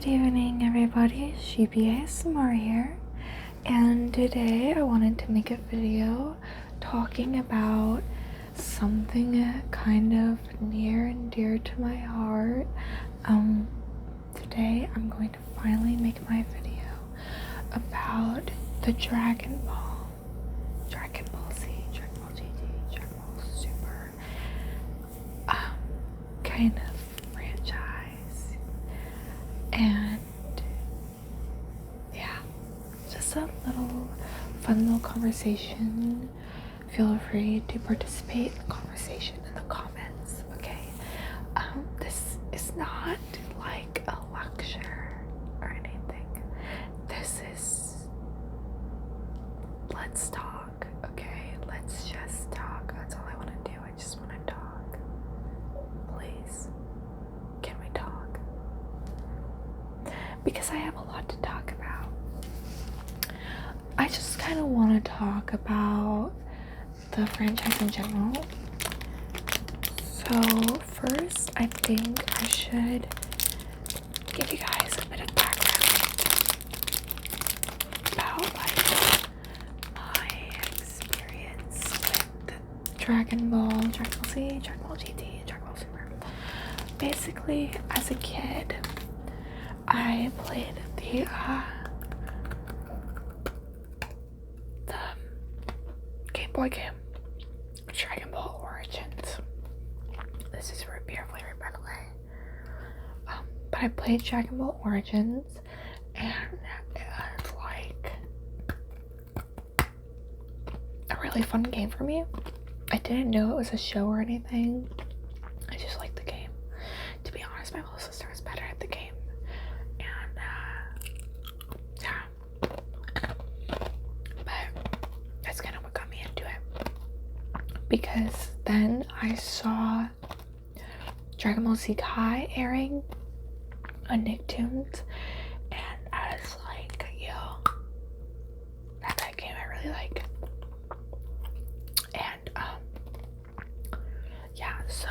evening, everybody. Sheepy ASMR here, and today I wanted to make a video talking about something kind of near and dear to my heart. Today I'm going to finally make my video about the Dragon Ball Z, Dragon Ball GT, Dragon Ball Super, kind of franchise. And yeah, just a little fun little conversation. Feel free to participate in the conversation in the comments, okay? This is not like a lecture or anything. This is, let's talk, okay? Let's just talk. That's all I want to do. I just want to talk. Please, can we talk? Because I have a lot to talk about. I just kind of want to talk about the franchise in general. So first, I think I should give you guys a bit of background about like my experience with Dragon Ball Z, Dragon Ball GT, Dragon Ball Super. Basically, as a kid, I played the Game Boy game, Dragon Ball Origins. This is root beer flavored, by the way. But I played Dragon Ball Origins, and it was like a really fun game for me. I didn't know it was a show or anything. I just liked the game. To be honest, my little sister was better at the game. Because then I saw Dragon Ball Z Kai airing on Nicktoons, and I was like, yo, that's that game I really like. And yeah, so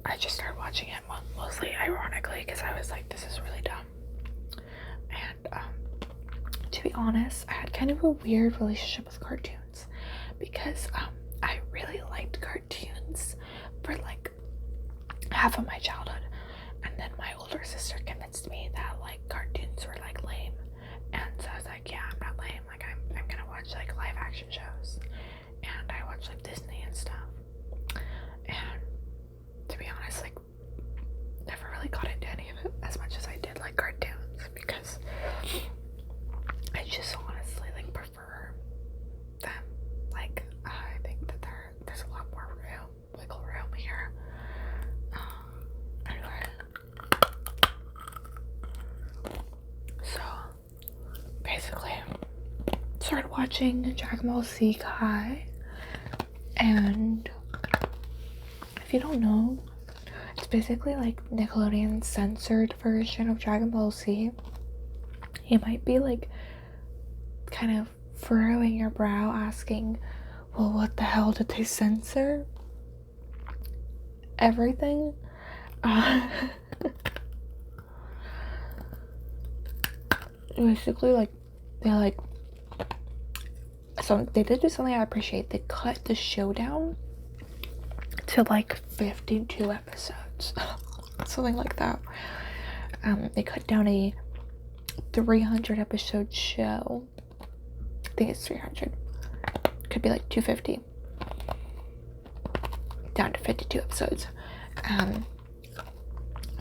I just started watching it mostly ironically because I was like, this is really dumb. And to be honest, I had kind of a weird relationship with cartoons because I really liked cartoons for like half of my childhood, and then my older sister convinced me that like cartoons were like lame, and so I was like, yeah, I'm not lame, like I'm gonna watch like live action shows, and I watched like Disney and stuff. And to be honest, like never really got into any of it as much as I did like cartoons, because I just honestly like prefer them. Like I think that there's a lot more wiggle room here. Anyway, so basically started watching Dragon Ball Z Kai, and if you don't know, it's basically like Nickelodeon's censored version of Dragon Ball Z. You might be like kind of furrowing your brow asking, well, what the hell did they censor? Everything. Basically, like they did do something I appreciate. They cut the show down to like 52 episodes, something like that. They cut down a 300 episode show. I think it's 300. Could be like 250. Down to 52 episodes. I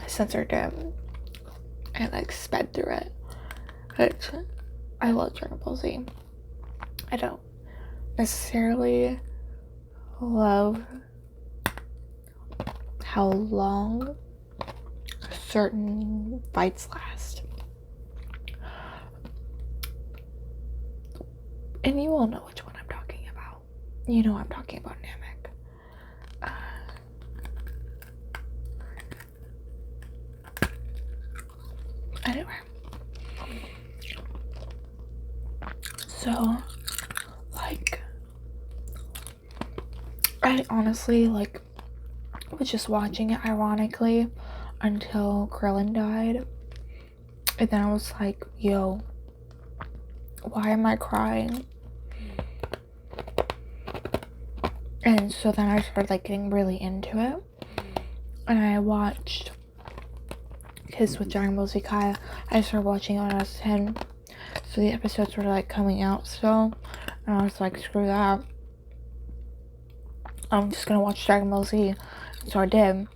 censored them and like sped through it. But I love Dragon Ball Z. I don't necessarily love how long certain fights last. And you all know which one I'm talking about. You know I'm talking about Namek. Anyway. So, like, I honestly, like, was just watching it ironically until Krillin died. And then I was like, yo, why am I crying? And so then I started like getting really into it. And I watched, because with Dragon Ball Z Kai, I started watching it when I was 10. So the episodes were like coming out still. And I was like, screw that. I'm just gonna watch Dragon Ball Z. So I did.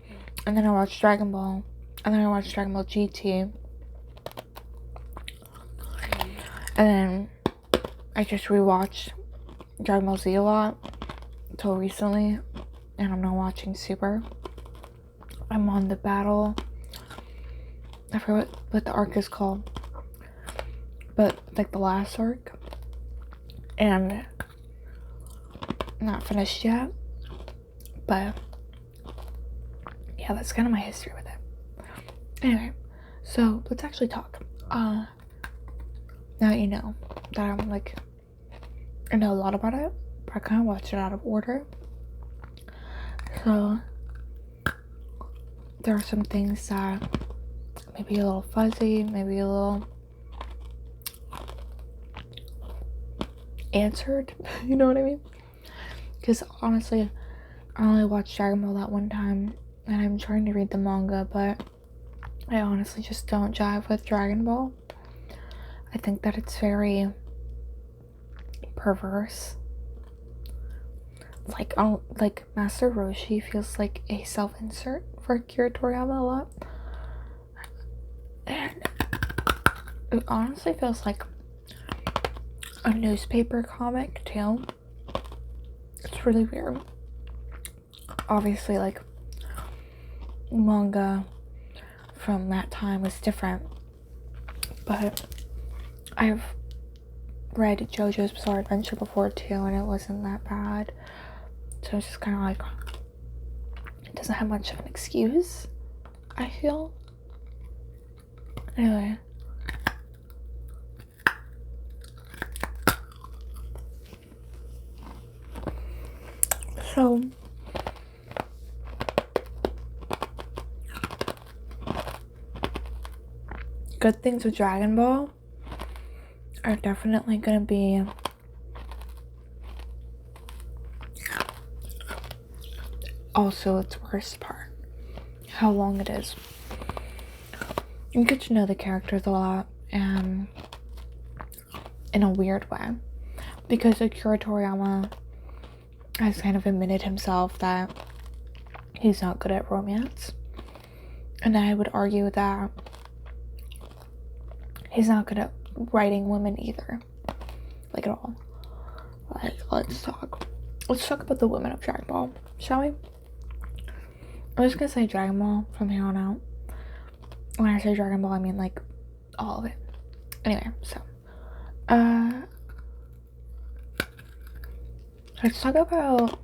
And then I watched Dragon Ball. And then I watched Dragon Ball GT. And then I just rewatched Dragon Ball Z a lot until recently. And I'm now watching Super. I'm on the battle. I forget what the arc is called. But like the last arc. And not finished yet. But yeah, that's kind of my history with it. Anyway, so let's actually talk. Now you know that I'm like, I know a lot about it, but I kind of watched it out of order. So there are some things that maybe a little fuzzy, maybe a little answered. You know what I mean? Because honestly, I only watched Dragon Ball that one time, and I'm trying to read the manga, but I honestly just don't jive with Dragon Ball. I think that it's very perverse. Like Master Roshi feels like a self-insert for Akira Toriyama a lot. And it honestly feels like a newspaper comic too. It's really weird. Obviously, like, manga from that time was different, but I've read JoJo's Bizarre Adventure before too, and it wasn't that bad. So it's just kind of like, it doesn't have much of an excuse, I feel. Anyway. So, good things with Dragon Ball are definitely gonna be also its worst part. How long it is. You get to know the characters a lot, and in a weird way. Because Akira Toriyama has kind of admitted himself that he's not good at romance. And I would argue that he's not good at writing women either. Like, at all. Like, let's talk about the women of Dragon Ball, shall we? I'm just gonna say Dragon Ball from here on out. When I say Dragon Ball, I mean like all of it. Anyway, so let's talk about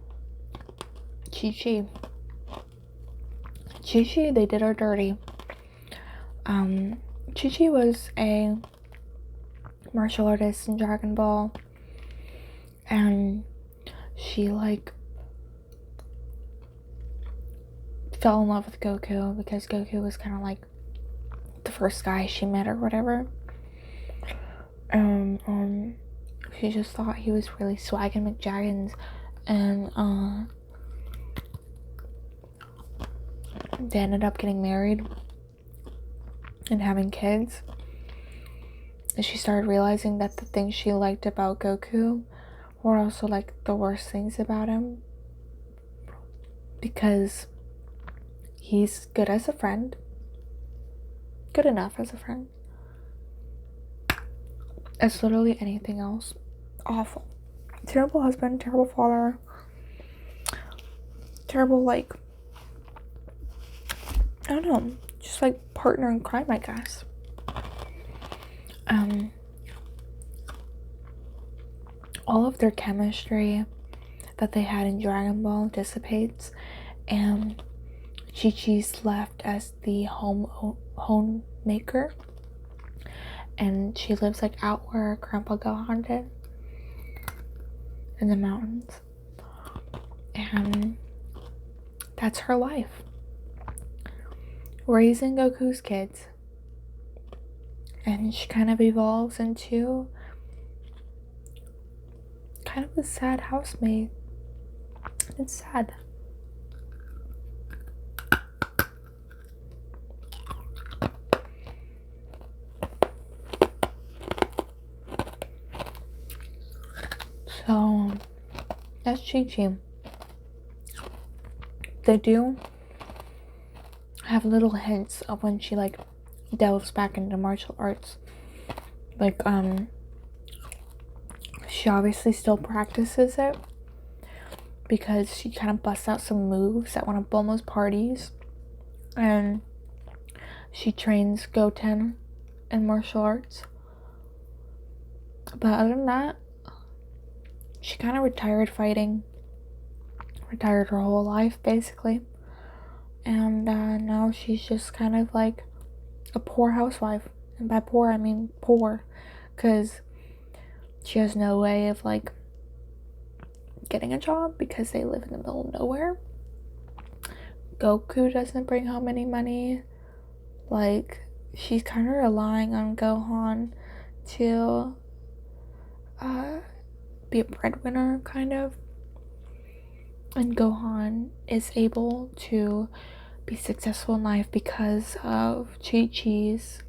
Chi-Chi. Chi-Chi, they did her dirty. Chi-Chi was a martial artist in Dragon Ball, and she like fell in love with Goku because Goku was kind of like the first guy she met or whatever. She just thought he was really swaggin' McJaggins, and they ended up getting married and having kids. And she started realizing that the things she liked about Goku were also like the worst things about him, because he's good as a friend, good enough as a friend. As literally anything else, awful. Terrible husband, terrible father, terrible, like, I don't know, just like partner in crime, I guess. All of their chemistry that they had in Dragon Ball dissipates, and Chi-Chi's left as the homemaker, and she lives like out where Grandpa Gohan did, in the mountains, and that's her life. Raising Goku's kids, and she kind of evolves into kind of a sad housemaid. It's sad. So that's Chi-Chi. They do have little hints of when she like delves back into martial arts. Like she obviously still practices it because she kind of busts out some moves at one of Bulma's parties, and she trains Goten in martial arts. But other than that, she kind of retired fighting, retired her whole life basically, and now she's just kind of like a poor housewife. And by poor I mean poor, because she has no way of like getting a job because they live in the middle of nowhere. Goku doesn't bring home any money. Like, she's kind of relying on Gohan to be a breadwinner, kind of. And Gohan is able to be successful in life because of Chi-Chi's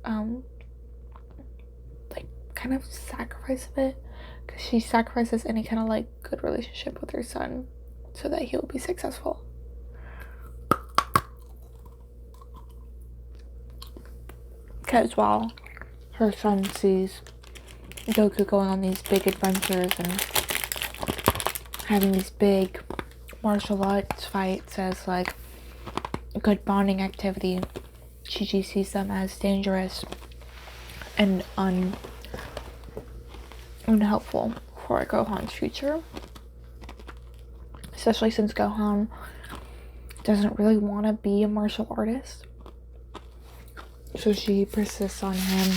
like kind of sacrifice of it, because she sacrifices any kind of like good relationship with her son so that he'll be successful. Because while her son sees Goku going on these big adventures and having these big martial arts fights as like a good bonding activity, Chi-Chi sees them as dangerous and unhelpful for Gohan's future. Especially since Gohan doesn't really want to be a martial artist. So she persists on him,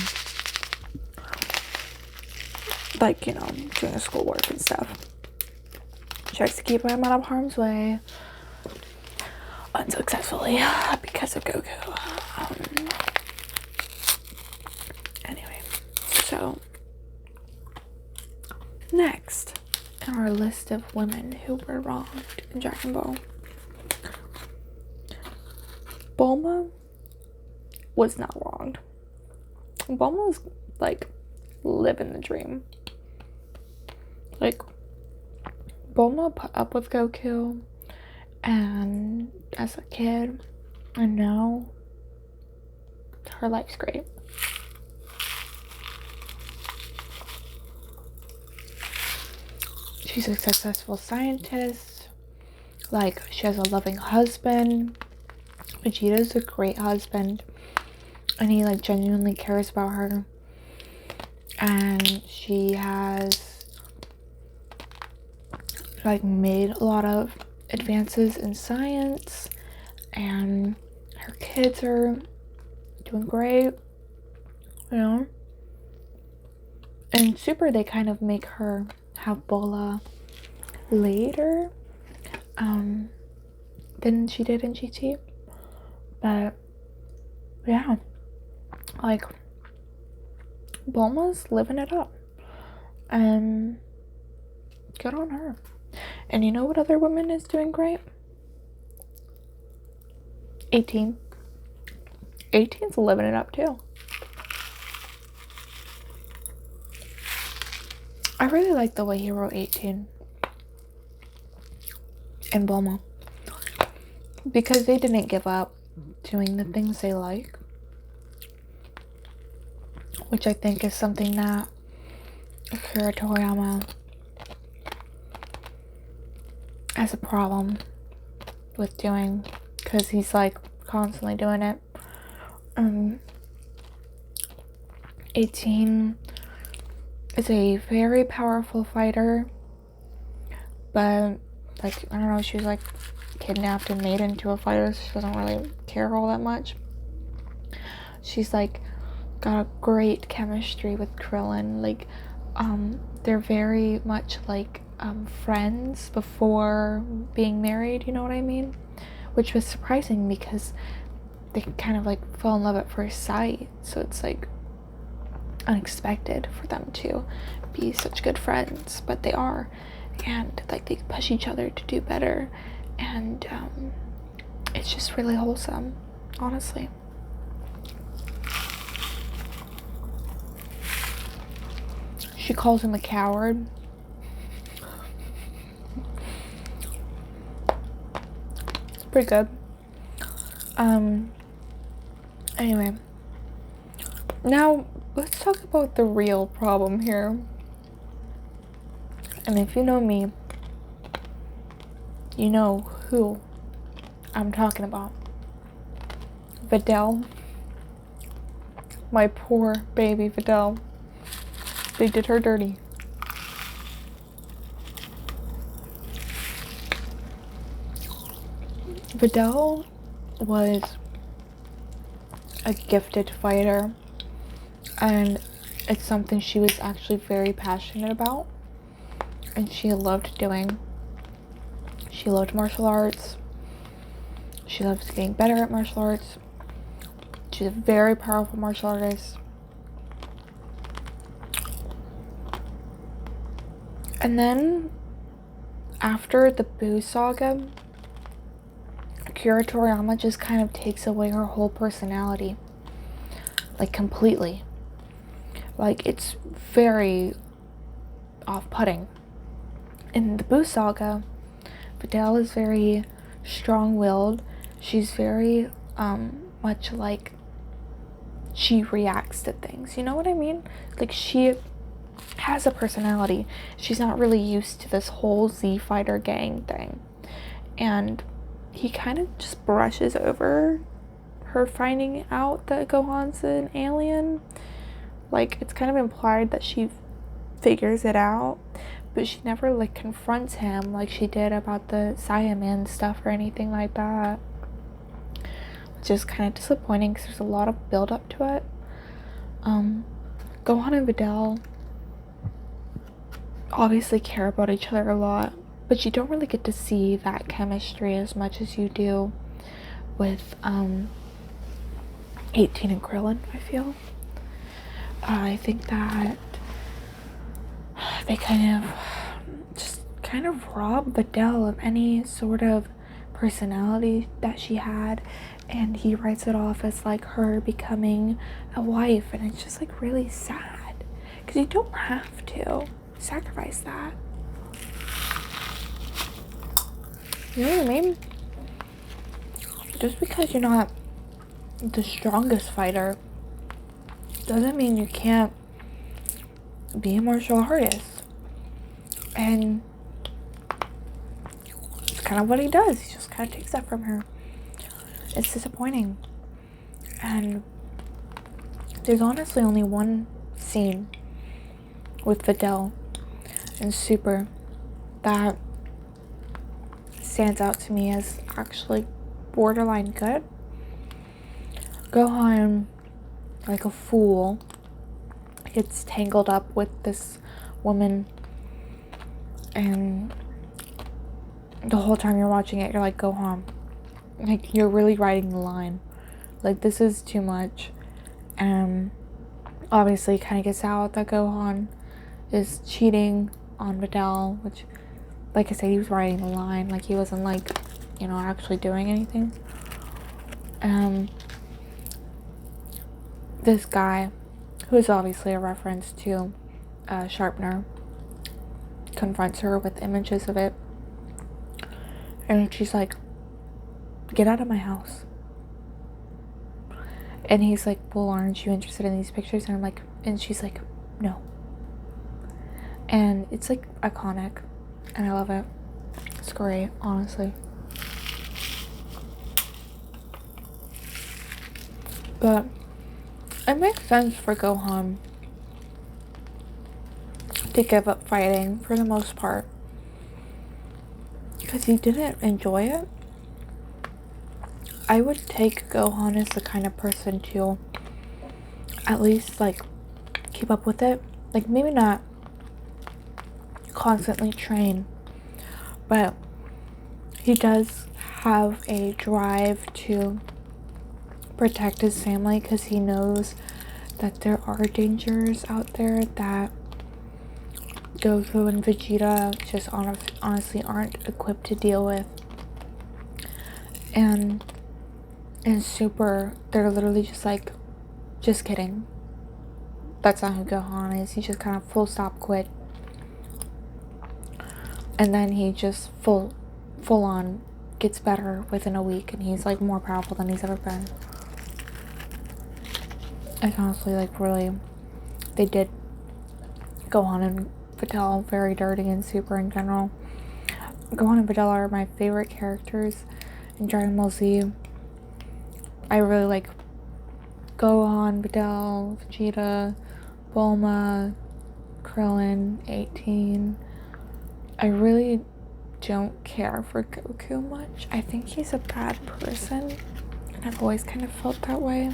like, you know, doing his schoolwork and stuff. Tries to keep him out of harm's way, unsuccessfully, because of Goku. Anyway, so next in our list of women who were wronged in Dragon Ball, Bulma was not wronged. Bulma was like living the dream. Like, Bulma put up with Goku and as a kid, and now her life's great. She's a successful scientist. Like, she has a loving husband. Vegeta's a great husband, and he like genuinely cares about her. And she has like made a lot of advances in science, and her kids are doing great, you know. In Super, they kind of make her have Bola later than she did in GT. But yeah, like, Bulma's living it up, and good on her. And you know what other woman is doing great? 18. 18's living it up too. I really like the way he wrote 18 and Bulma, because they didn't give up doing the things they like, which I think is something that Akira Toriyama has a problem with doing, because he's like constantly doing it. 18 is a very powerful fighter, but like, I don't know, she was like kidnapped and made into a fighter, so she doesn't really care all that much. She's like got a great chemistry with Krillin. Like, they're very much like friends before being married, you know what I mean? Which was surprising because they kind of like fell in love at first sight. So it's like, unexpected for them to be such good friends, but they are, and like they push each other to do better, and it's just really wholesome, honestly. She calls him a coward. It's pretty good. Anyway, now let's talk about the real problem here. And if you know me, you know who I'm talking about. Vidal. My poor baby Vidal. They did her dirty. Vidal was a gifted fighter, and it's something she was actually very passionate about, and she loved doing. She loved martial arts. She loved getting better at martial arts. She's a very powerful martial artist. And then, after the Boo saga, Akira Toriyama just kind of takes away her whole personality. Like, completely. Like, it's very off-putting. In the Boo saga, Vidal is very strong-willed. She's very, much like, she reacts to things. You know what I mean? Like, she has a personality. She's not really used to this whole Z Fighter gang thing. And he kind of just brushes over her finding out that Gohan's an alien. Like, it's kind of implied that she figures it out, but she never, like, confronts him like she did about the Saiyaman stuff or anything like that. Which is kind of disappointing because there's a lot of build up to it. Gohan and Vidal obviously care about each other a lot, but you don't really get to see that chemistry as much as you do with 18 and Krillin, I feel. I think that they kind of rob Vidal of any sort of personality that she had, and he writes it off as like her becoming a wife, and it's just like really sad because you don't have to sacrifice that. You know what I mean? Just because you're not the strongest fighter doesn't mean you can't be a martial artist. And it's kind of what he does. He just kind of takes that from her. It's disappointing. And there's honestly only one scene with Vidal and Super that stands out to me as actually borderline good. Gohan, like a fool, gets tangled up with this woman, and the whole time you're watching it, you're like, Gohan, like, you're really riding the line. Like, this is too much. And obviously kind of gets out that Gohan is cheating on Vidal, which, like I said, he was riding the line. Like, he wasn't, like, you know, actually doing anything. This guy, who is obviously a reference to Sharpener, confronts her with images of it. And she's like, get out of my house. And he's like, well, aren't you interested in these pictures? And I'm like, and she's like, no. And it's like iconic, and I love it. It's great, honestly. But it makes sense for Gohan to give up fighting for the most part, because he didn't enjoy it. I would take Gohan as the kind of person to at least, like, keep up with it. Like, maybe not constantly train, but he does have a drive to protect his family, because he knows that there are dangers out there that Goku and Vegeta just honestly aren't equipped to deal with. And in Super, they're literally just like, just kidding. That's not who Gohan is. He just kind of full stop quit. And then he just full on gets better within a week, and he's like more powerful than he's ever been. Like honestly, like really, they did Gohan and Videl very dirty in Super in general. Gohan and Videl are my favorite characters in Dragon Ball Z. I really like Gohan, Videl, Vegeta, Bulma, Krillin, 18. I really don't care for Goku much. I think he's a bad person, and I've always kind of felt that way.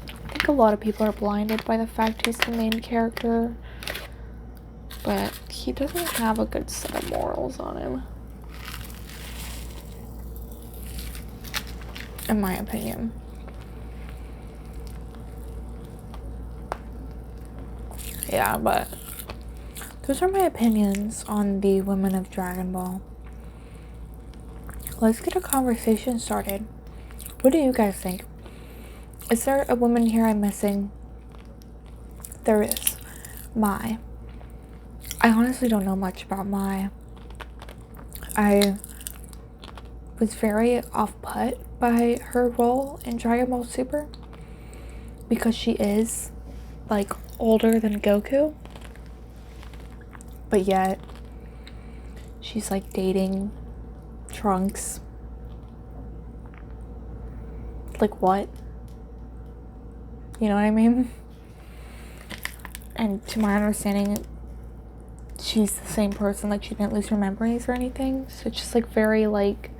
I think a lot of people are blinded by the fact he's the main character, but he doesn't have a good set of morals on him, in my opinion. Yeah, but those are my opinions on the women of Dragon Ball. Let's get a conversation started. What do you guys think? Is there a woman here I'm missing? There is. Mai. I honestly don't know much about Mai. I was very off-put by her role in Dragon Ball Super because she is like older than Goku, but yet she's like dating Trunks. Like what? You know what I mean? And to my understanding, she's the same person, like she didn't lose her memories or anything. So it's just like very like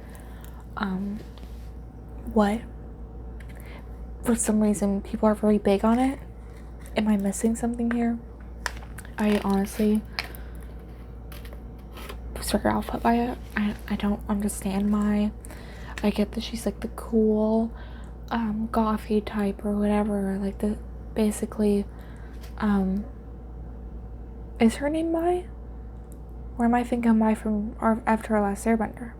what? For some reason people are very big on it. Am I missing something here? I honestly was very off by it. I don't understand Mai. I get that she's like the cool gothy type or whatever, like the basically is her name Mai? Or am I thinking of Mai from After Our Last Airbender?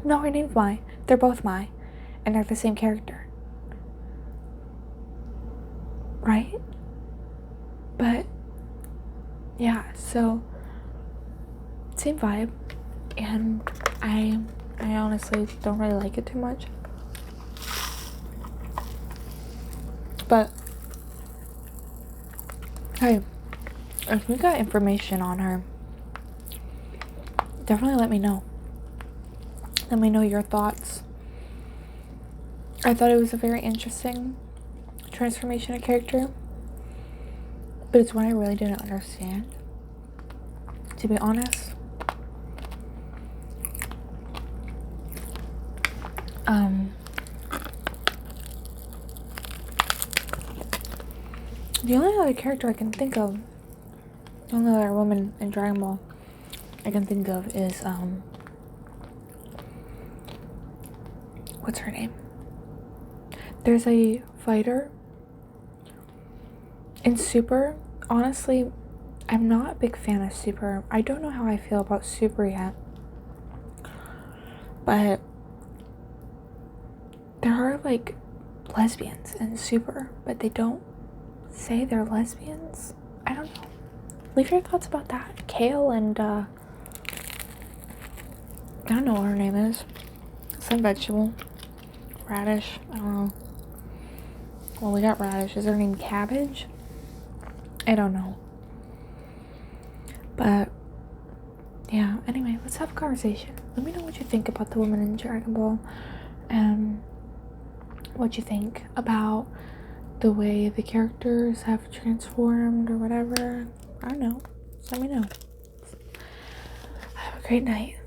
No, her name's Mai. They're both Mai, and they're the same character, right? But yeah, so same vibe, and I honestly don't really like it too much. But hey, if you got information on her, definitely let me know. Let me know your thoughts. I thought it was a very interesting transformation of character, but it's one I really didn't understand, to be honest. The only other character I can think of, the only other woman in Dragon Ball I can think of is, what's her name? There's a fighter in Super. Honestly, I'm not a big fan of Super. I don't know how I feel about Super yet. But there are like lesbians in Super, but they don't say they're lesbians. I don't know. Leave your thoughts about that. Kale and I don't know what her name is. Some vegetable. Radish. I don't know. Well, we got radish. Is her name Cabbage? I don't know. But yeah, anyway, let's have a conversation. Let me know what you think about the woman in Dragon Ball, and what you think about the way the characters have transformed or whatever. I don't know. Just let me know. Have a great night.